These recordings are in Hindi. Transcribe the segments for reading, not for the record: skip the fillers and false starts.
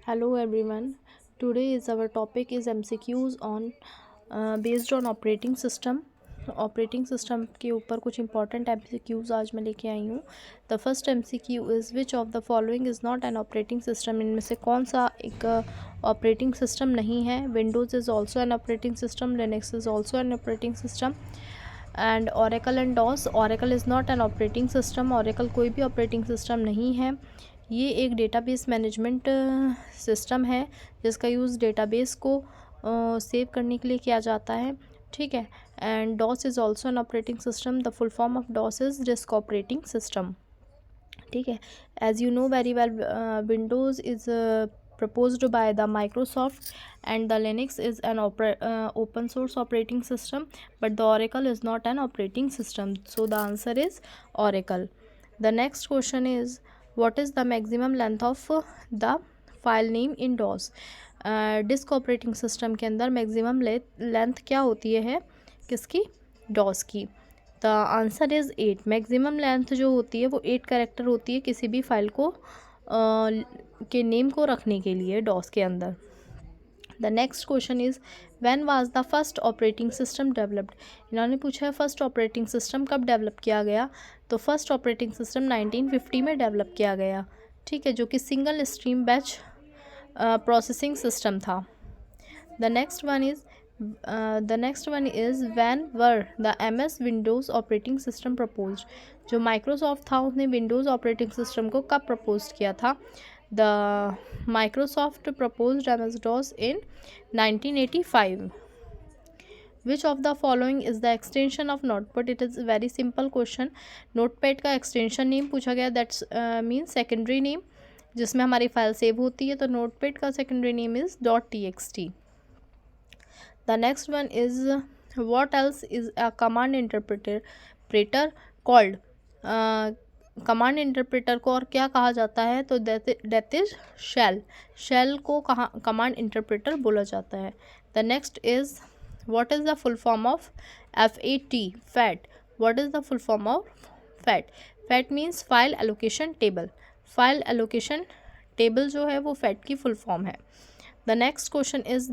Hello everyone. Today is our topic is MCQs on based on operating system. Operating system के ऊपर कुछ इंपॉर्टेंट MCQs आज मैं लेके आई हूँ. The first MCQ is which of the following is not an operating system. इनमें से कौन सा एक ऑपरेटिंग सिस्टम नहीं है. Windows is also an operating system. Linux is also an operating system. And Oracle and DOS. Oracle is not an operating system. Oracle कोई भी ऑपरेटिंग सिस्टम नहीं है. ये एक डेटाबेस मैनेजमेंट सिस्टम है जिसका यूज़ डेटाबेस को सेव करने के लिए किया जाता है. ठीक है. And DOS is also an operating system. The full form of DOS is disk operating system. ठीक है. As you know very well, Windows is proposed by the Microsoft and the Linux is an open source operating system, but the Oracle is not an operating system. So the answer is Oracle. The next question is, what is the maximum length of the file name in DOS? Disc operating system के अंदर मैक्सिमम लेंथ क्या होती है किसकी? डॉस की. The answer is 8. Maximum length जो होती है वो 8 कैरेक्टर होती है किसी भी फाइल को के नेम को रखने के लिए डॉस के अंदर. The next question is, when was the first operating system developed. इन्होंने पूछा है फर्स्ट ऑपरेटिंग सिस्टम कब डेवलप किया गया. तो फर्स्ट ऑपरेटिंग सिस्टम 1950 में डेवलप किया गया. ठीक है. जो कि single stream batch processing system था. The next one is when where the MS Windows operating system proposed. जो माइक्रोसॉफ्ट था उसने विंडोज़ ऑपरेटिंग सिस्टम को कब प्रपोज किया था. The Microsoft proposed MS-DOS in 1985. Which of the following is the extension of notepad. It is very simple question. Notepad का एक्सटेंशन नेम पूछा गया. दैट्स मीन्स सेकेंडरी नेम जिसमें हमारी फाइल सेव होती है. तो नोटपैड का secondary name is .txt. The next one is, what else is a command interpreter called. Command interpreter को और क्या कहा जाता है. तो दैट इज शेल. शेल को कमांड इंटरप्रेटर बोला जाता है. The next is, what is the full form of FAT. Fat. What is the full form of fat. Fat means file allocation table. File allocation table जो है वो फैट की फुल फॉर्म है. The next question is,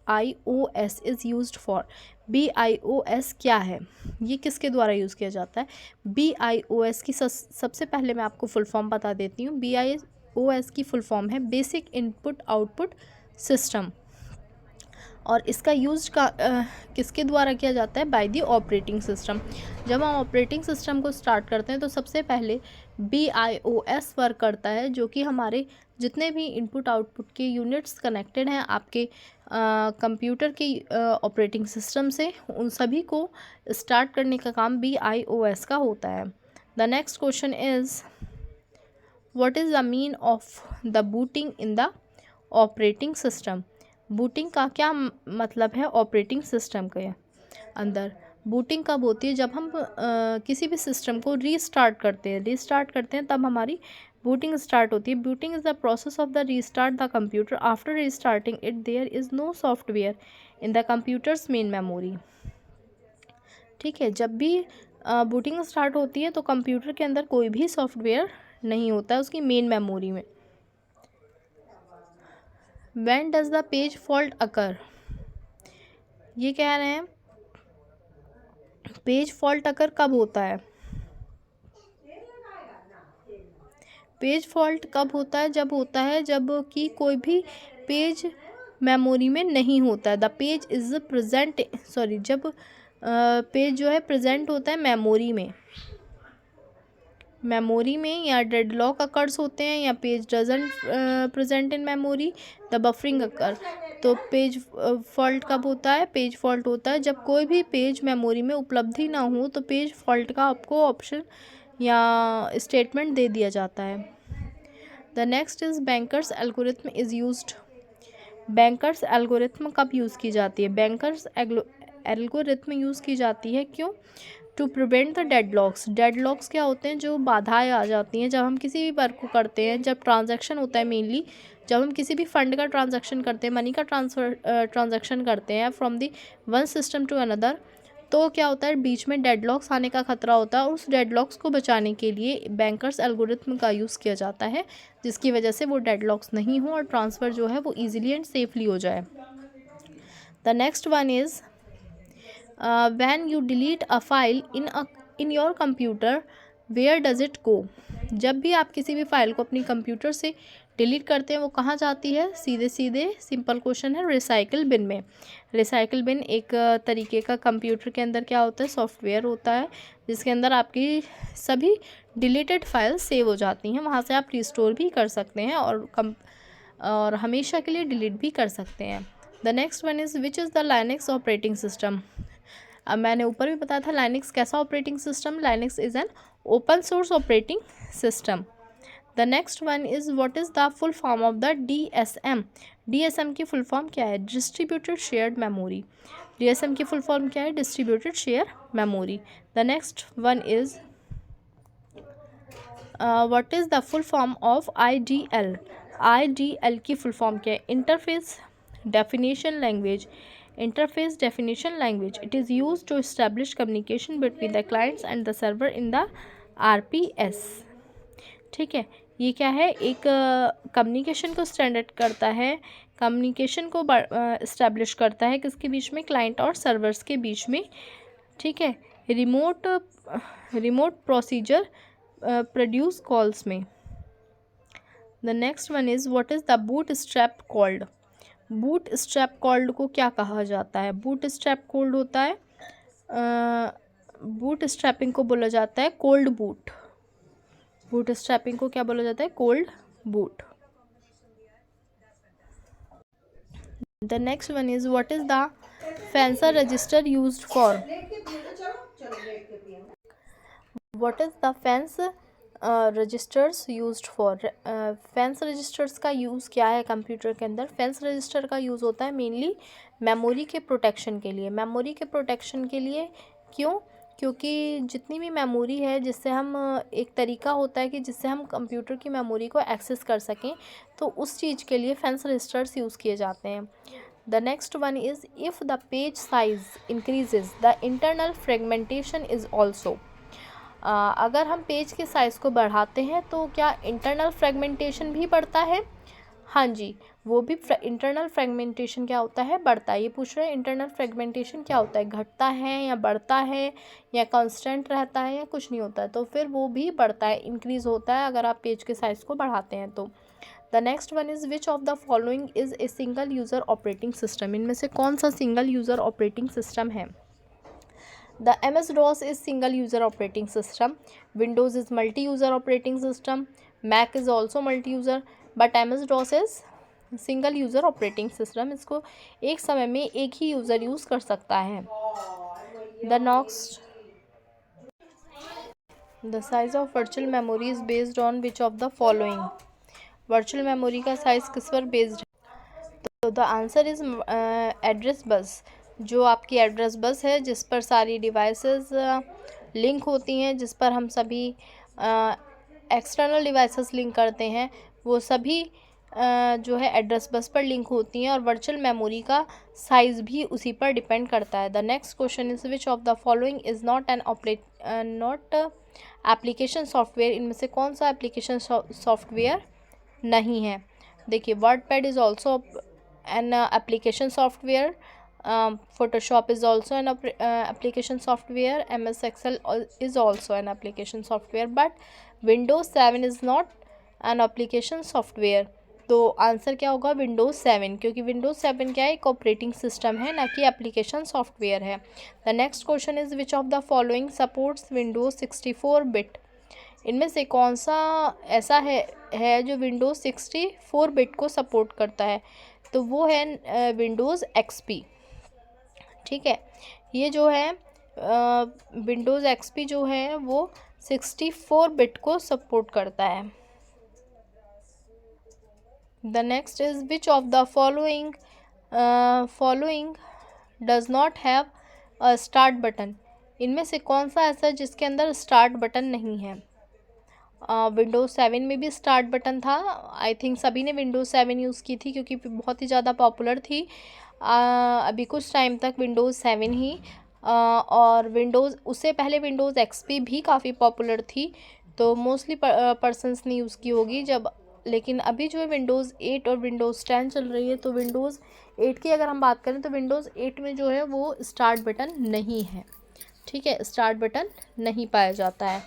BIOS is used for. BIOS क्या है. ये किसके द्वारा यूज़ किया जाता है. BIOS की सबसे पहले मैं आपको फुल फॉर्म बता देती हूँ. BIOS की फुल फॉर्म है बेसिक इनपुट आउटपुट सिस्टम. और इसका यूज़ किसके द्वारा किया जाता है. By the operating system. जब हम ऑपरेटिंग सिस्टम को स्टार्ट करते हैं तो सबसे पहले BIOS वर्क करता है, जो कि हमारे जितने भी इनपुट आउटपुट के यूनिट्स कनेक्टेड हैं आपके कंप्यूटर के ऑपरेटिंग सिस्टम से, उन सभी को स्टार्ट करने का काम BIOS का होता है. The next question is, what is the mean of the booting in the operating system. Booting का क्या मतलब है ऑपरेटिंग सिस्टम के अंदर. बूटिंग कब होती है. जब हम किसी भी सिस्टम को रीस्टार्ट करते हैं तब हमारी बूटिंग स्टार्ट होती है. Booting is the process of the restart the computer. After restarting it there is no software in the computer's main memory. ठीक है. जब भी बूटिंग स्टार्ट होती है तो कंप्यूटर के अंदर कोई भी सॉफ्टवेयर नहीं होता है उसकी मेन मेमोरी में. When does the page fault occur. ये कह रहे हैं पेज फॉल्ट अकर कब होता है. पेज फॉल्ट कब होता है. जब होता है जब कि कोई भी पेज मेमोरी में नहीं होता है. द पेज इज़ प्रेजेंट जब पेज जो है प्रेजेंट होता है मेमोरी में या डेडलॉक अकर्स होते हैं या page doesn't present in memory the buffering occur. तो पेज फॉल्ट कब होता है. पेज फॉल्ट होता है जब कोई भी पेज मेमोरी में उपलब्धि ना हो तो पेज फॉल्ट का आपको ऑप्शन या स्टेटमेंट दे दिया जाता है. The next is, bankers algorithm is used. Bankers algorithm कब यूज़ की जाती है. बैंकर्स एल्गोरिथम यूज़ की जाती है क्यों. To prevent the deadlocks. Deadlocks क्या होते हैं. जो बाधाएं आ जाती हैं जब हम किसी भी वर्क को करते हैं. जब ट्रांजैक्शन होता है, मेनली जब हम किसी भी फंड का ट्रांजैक्शन करते हैं, मनी का ट्रांजैक्शन करते हैं from the one system to another, तो क्या होता है, बीच में डेडलॉक्स आने का खतरा होता है और उस डेडलॉक्स को बचाने के लिए बैंकर्स एल्गोरिथम का यूज़ किया जाता है, जिसकी वजह से वो डेडलॉक्स नहीं हो और ट्रांसफ़र जो है वो ईजिली एंड सेफली हो जाए। The next one is when you delete a file in your computer, where does it go. जब भी आप किसी भी फाइल को अपनी कंप्यूटर से डिलीट करते हैं, वो कहाँ जाती है? सीधे सीधे सिंपल क्वेश्चन है, रिसाइकिल बिन में। रिसाइकिल बिन एक तरीके का कंप्यूटर के अंदर क्या होता है, सॉफ्टवेयर होता है, जिसके अंदर आपकी सभी डिलीटेड फाइल सेव हो जाती हैं। वहाँ से आप रिस्टोर भी कर सकते हैं और हमेशा के लिए डिलीट भी कर सकते हैं। The next one is which is the Linux operating system. अब मैंने ऊपर भी बताया था लाइनक्स कैसा operating system. Linux is an open source operating system. The next one is what is the full form of the DSM। DSM की फुल फॉर्म क्या है? Distributed shared memory. DSM की फुल फॉर्म क्या है? Distributed share memory. The next one is what is the full form of IDL। IDL की फुल फॉर्म क्या है? Interface definition language. Interface definition language. It is used to establish communication between the clients and the server in the RPS. ठीक है, ये क्या है? एक कम्युनिकेशन को स्टैंडर्ड करता है, कम्युनिकेशन को इस्टेब्लिश करता है किसके बीच में? क्लाइंट और सर्वर्स के बीच में। ठीक है, रिमोट प्रोसीजर प्रोड्यूस कॉल्स में। The next one is what is the boot strap called. Boot strap called को क्या कहा जाता है? बूट स्ट्रैप कोल्ड होता है, बूट स्ट्रैपिंग को बोला जाता है कोल्ड बूट। बूट स्ट्रैपिंग को क्या बोला जाता है? Cold boot. The next one is what is the fence register used for. What is the fence registers used for. Fence registers का यूज़ क्या है कंप्यूटर के अंदर? फैंस रजिस्टर का यूज़ होता है मेनली मेमोरी के प्रोटेक्शन के लिए। मेमोरी के प्रोटेक्शन के लिए क्यों? क्योंकि जितनी भी मेमोरी है, जिससे हम एक तरीका होता है कि जिससे हम कंप्यूटर की मेमोरी को एक्सेस कर सकें, तो उस चीज़ के लिए फैंस रजिस्टर्स यूज़ किए जाते हैं। The next one is if the page size increases the internal fragmentation is also. अगर हम पेज के साइज़ को बढ़ाते हैं तो क्या इंटरनल फ्रेगमेंटेशन भी बढ़ता है? हाँ जी, वो भी इंटरनल फ्रेगमेंटेशन क्या होता है? बढ़ता है। ये पूछ रहे हैं इंटरनल फ्रेगमेंटेशन क्या होता है, घटता है या बढ़ता है या कांस्टेंट रहता है या कुछ नहीं होता है? तो फिर वो भी बढ़ता है, इंक्रीज़ होता है अगर आप पेज के साइज़ को बढ़ाते हैं तो। The next one is which of the following is a single user operating system. इनमें से कौन सा सिंगल यूज़र ऑपरेटिंग सिस्टम है? The MS-DOS is single user operating system. Windows is multi-user operating system. Mac is also multi-user, but MS-DOS is single user operating system. इसको एक समय में एक ही यूज़र यूज़ कर सकता है। The next, the size of virtual memory is based on which of the following? Virtual memory का साइज़ किस पर बेस्ड है? तो the answer is address bus. जो आपकी एड्रेस बस है, जिस पर सारी डिवाइसेस लिंक होती हैं, जिस पर हम सभी एक्सटर्नल डिवाइसेस लिंक करते हैं, वो सभी जो है एड्रेस बस पर लिंक होती हैं, और वर्चुअल मेमोरी का साइज़ भी उसी पर डिपेंड करता है। The next question is which of the following is not application software. इनमें से कौन सा एप्लीकेशन सॉफ्टवेयर नहीं है? देखिए, WordPad is also an application software, Photoshop is also an application software, MS Excel is also an application software, but Windows 7 is not an application software। तो आंसर क्या होगा? Windows 7, क्योंकि Windows 7 क्या है? एक ऑपरेटिंग सिस्टम है, ना कि एप्लीकेशन सॉफ्टवेयर है। The next question is which of the following supports Windows 64 bit. इनमें से कौन सा ऐसा है जो Windows 64 बिट को सपोर्ट करता है? तो वो है Windows XP। ठीक है, ये जो है Windows XP जो है वो 64 बिट को सपोर्ट करता है। The next is which of the following does not have a start button. इनमें से कौन सा ऐसा है जिसके अंदर स्टार्ट बटन नहीं है? Windows 7 में भी स्टार्ट बटन था। आई थिंक सभी ने Windows 7 यूज़ की थी, क्योंकि बहुत ही ज़्यादा पॉपुलर थी। अभी कुछ टाइम तक Windows 7 ही और विंडोज़, उससे पहले विंडोज़ एक्सपी भी काफ़ी पॉपुलर थी, तो मोस्टली पर्सनस ने यूज़ की होगी जब। लेकिन अभी जो है विंडोज़ 8 और विंडोज़ 10 चल रही है। तो विंडोज़ 8 की अगर हम बात करें तो विंडोज़ 8 में जो है वो स्टार्ट बटन नहीं है। ठीक है, स्टार्ट बटन नहीं पाया जाता है।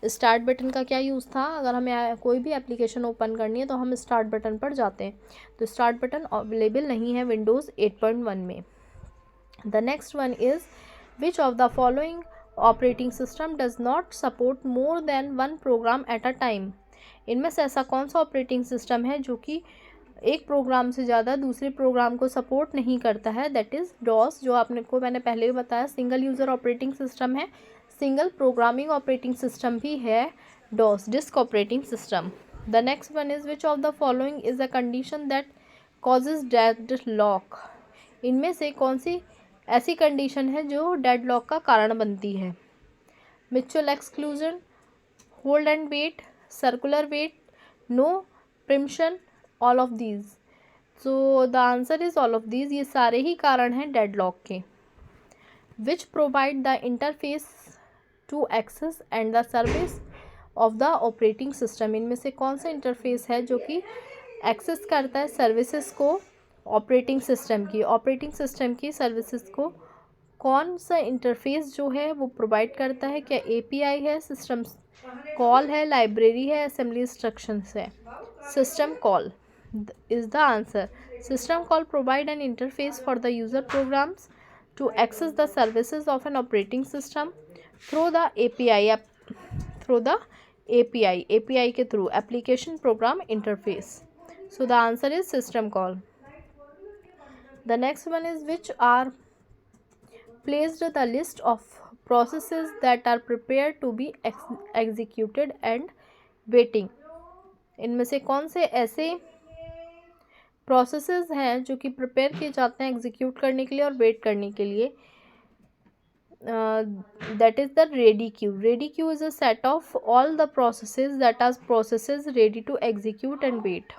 स्टार्ट बटन का क्या यूज़ था, अगर हमें कोई भी एप्लीकेशन ओपन करनी है तो हम स्टार्ट बटन पर जाते हैं, तो स्टार्ट बटन अवेलेबल नहीं है विंडोज़ 8.1 में। The next one is which of the following operating system does not support more than one program at a time. इनमें से ऐसा कौन सा ऑपरेटिंग सिस्टम है जो कि एक प्रोग्राम से ज़्यादा दूसरे प्रोग्राम को सपोर्ट नहीं करता है? दैट इज़ डॉस, जो आपने को मैंने पहले भी बताया सिंगल यूज़र ऑपरेटिंग सिस्टम है। सिंगल प्रोग्रामिंग ऑपरेटिंग सिस्टम भी है DOS, disk operating system. The next one is which of the following is a condition that causes deadlock. इनमें से कौन सी ऐसी कंडीशन है जो डेडलॉक का कारण बनती है? Mutual exclusion, hold and wait, circular wait, no preemption, all of these. So the answer is all of these, ये सारे ही कारण हैं डेडलॉक के। Which provide the interface to access and the service of the operating system. इनमें से कौन सा इंटरफेस है जो कि एक्सेस करता है सर्विसेज को ऑपरेटिंग सिस्टम की सर्विसेज को? कौन सा इंटरफेस जो है वो प्रोवाइड करता है? क्या एपीआई है, सिस्टम कॉल है, लाइब्रेरी है, असेंबली इंस्ट्रक्शंस है? System call is the answer. System call provide an interface for the user programs to access the services of an operating system through the API, API के थ्रू, application program interface. So the answer is system call. The next one is which are placed the list of processes that are prepared to be executed and waiting। इनमें से कौन से ऐसे प्रोसेसेस हैं जो कि प्रिपेयर किए जाते हैं एग्जीक्यूट करने के लिए और वेट करने के लिए? That is the ready queue. Ready queue is a set of all the processes that are processes ready to execute and wait.